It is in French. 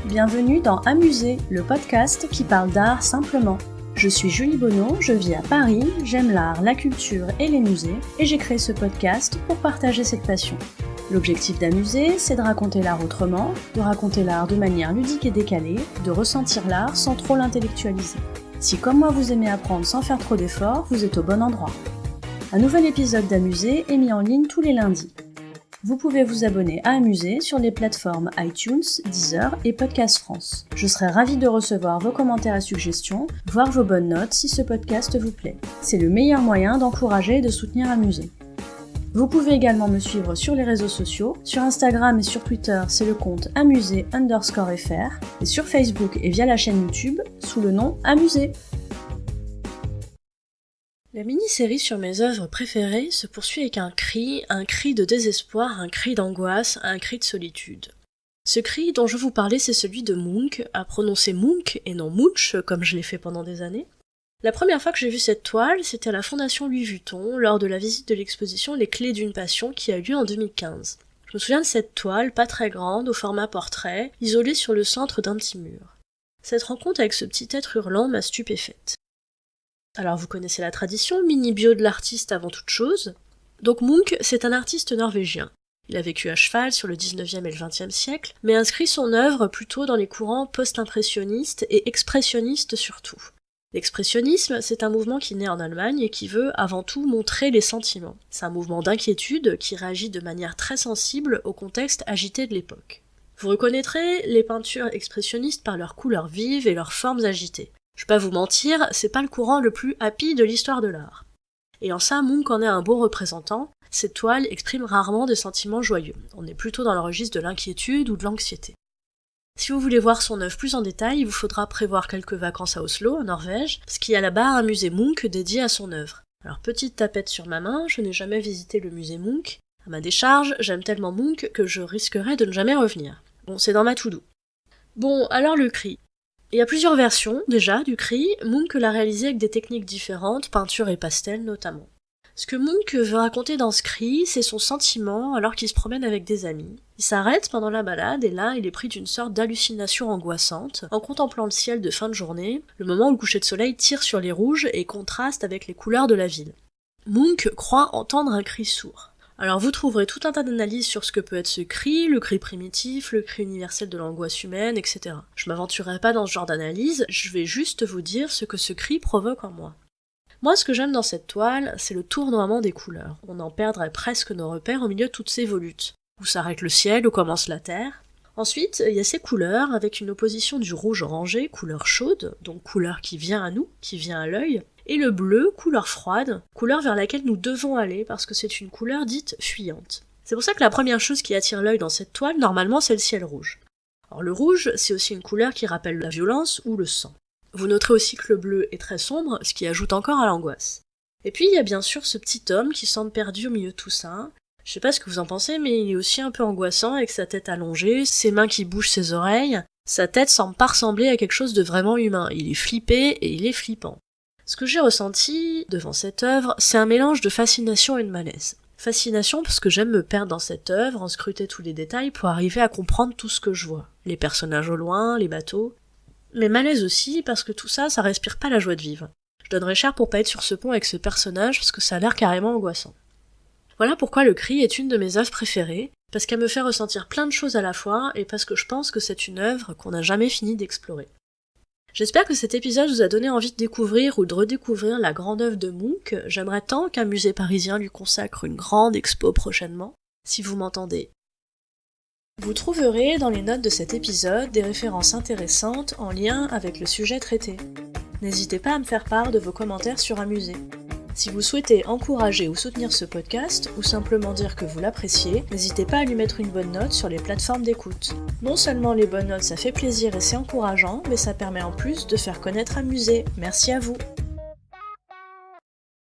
bienvenue dans Amuser, le podcast qui parle d'art simplement. Je suis Julie Bonneau, je vis à Paris, j'aime l'art, la culture et les musées, et j'ai créé ce podcast pour partager cette passion. L'objectif d'Amuser, c'est de raconter l'art autrement, de raconter l'art de manière ludique et décalée, de ressentir l'art sans trop l'intellectualiser. Si comme moi vous aimez apprendre sans faire trop d'efforts, vous êtes au bon endroit. Un nouvel épisode d'Amuser est mis en ligne tous les lundis. Vous pouvez vous abonner à Amuser sur les plateformes iTunes, Deezer et Podcast France. Je serai ravie de recevoir vos commentaires et suggestions, voire vos bonnes notes si ce podcast vous plaît. C'est le meilleur moyen d'encourager et de soutenir Amuser. Vous pouvez également me suivre sur les réseaux sociaux. Sur Instagram et sur Twitter, c'est le compte amuser_fr et sur Facebook et via la chaîne YouTube sous le nom Amuser. La mini-série sur mes œuvres préférées se poursuit avec un cri de désespoir, un cri d'angoisse, un cri de solitude. Ce cri dont je vous parlais, c'est celui de Munch, à prononcer Munch et non Munch, comme je l'ai fait pendant des années. La première fois que j'ai vu cette toile, c'était à la Fondation Louis Vuitton, lors de la visite de l'exposition Les Clés d'une Passion qui a eu lieu en 2015. Je me souviens de cette toile, pas très grande, au format portrait, isolée sur le centre d'un petit mur. Cette rencontre avec ce petit être hurlant m'a stupéfaite. Alors vous connaissez la tradition, mini-bio de l'artiste avant toute chose. Donc Munch, c'est un artiste norvégien. Il a vécu à cheval sur le 19e et le 20e siècle, mais inscrit son œuvre plutôt dans les courants post-impressionnistes et expressionnistes surtout. L'expressionnisme, c'est un mouvement qui naît en Allemagne et qui veut avant tout montrer les sentiments. C'est un mouvement d'inquiétude qui réagit de manière très sensible au contexte agité de l'époque. Vous reconnaîtrez les peintures expressionnistes par leurs couleurs vives et leurs formes agitées. Je vais pas vous mentir, c'est pas le courant le plus happy de l'histoire de l'art. Et en ça, Munch en est un beau représentant. Cette toile exprime rarement des sentiments joyeux. On est plutôt dans le registre de l'inquiétude ou de l'anxiété. Si vous voulez voir son œuvre plus en détail, il vous faudra prévoir quelques vacances à Oslo, en Norvège, parce qu'il y a là-bas un musée Munch dédié à son œuvre. Alors petite tapette sur ma main, je n'ai jamais visité le musée Munch. À ma décharge, j'aime tellement Munch que je risquerais de ne jamais revenir. Bon, c'est dans ma to-do. Bon, alors le cri. Il y a plusieurs versions, déjà, du cri. Munch l'a réalisé avec des techniques différentes, peinture et pastel notamment. Ce que Munch veut raconter dans ce cri, c'est son sentiment alors qu'il se promène avec des amis. Il s'arrête pendant la balade et là, il est pris d'une sorte d'hallucination angoissante, en contemplant le ciel de fin de journée, le moment où le coucher de soleil tire sur les rouges et contraste avec les couleurs de la ville. Munch croit entendre un cri sourd. Alors vous trouverez tout un tas d'analyses sur ce que peut être ce cri, le cri primitif, le cri universel de l'angoisse humaine, etc. Je m'aventurerai pas dans ce genre d'analyse, je vais juste vous dire ce que ce cri provoque en moi. Moi, ce que j'aime dans cette toile, c'est le tournoiement des couleurs. On en perdrait presque nos repères au milieu de toutes ces volutes. Où s'arrête le ciel, où commence la terre. Ensuite, il y a ces couleurs, avec une opposition du rouge orangé, couleur chaude, donc couleur qui vient à nous, qui vient à l'œil, et le bleu, couleur froide, couleur vers laquelle nous devons aller parce que c'est une couleur dite fuyante. C'est pour ça que la première chose qui attire l'œil dans cette toile, normalement, c'est le ciel rouge. Alors le rouge, c'est aussi une couleur qui rappelle la violence ou le sang. Vous noterez aussi que le bleu est très sombre, ce qui ajoute encore à l'angoisse. Et puis il y a bien sûr ce petit homme qui semble perdu au milieu de tout ça. Je sais pas ce que vous en pensez, mais il est aussi un peu angoissant avec sa tête allongée, ses mains qui bougent ses oreilles. Sa tête semble pas ressembler à quelque chose de vraiment humain. Il est flippé et il est flippant. Ce que j'ai ressenti devant cette œuvre, c'est un mélange de fascination et de malaise. Fascination parce que j'aime me perdre dans cette œuvre, en scruter tous les détails pour arriver à comprendre tout ce que je vois. Les personnages au loin, les bateaux. Mais malaise aussi parce que tout ça, ça respire pas la joie de vivre. Je donnerais cher pour pas être sur ce pont avec ce personnage parce que ça a l'air carrément angoissant. Voilà pourquoi le cri est une de mes œuvres préférées, parce qu'elle me fait ressentir plein de choses à la fois et parce que je pense que c'est une œuvre qu'on n'a jamais fini d'explorer. J'espère que cet épisode vous a donné envie de découvrir ou de redécouvrir la grande œuvre de Munch. J'aimerais tant qu'un musée parisien lui consacre une grande expo prochainement, si vous m'entendez. Vous trouverez dans les notes de cet épisode des références intéressantes en lien avec le sujet traité. N'hésitez pas à me faire part de vos commentaires sur Amuser. Si vous souhaitez encourager ou soutenir ce podcast, ou simplement dire que vous l'appréciez, n'hésitez pas à lui mettre une bonne note sur les plateformes d'écoute. Non seulement les bonnes notes ça fait plaisir et c'est encourageant, mais ça permet en plus de faire connaître Amuser. Merci à vous.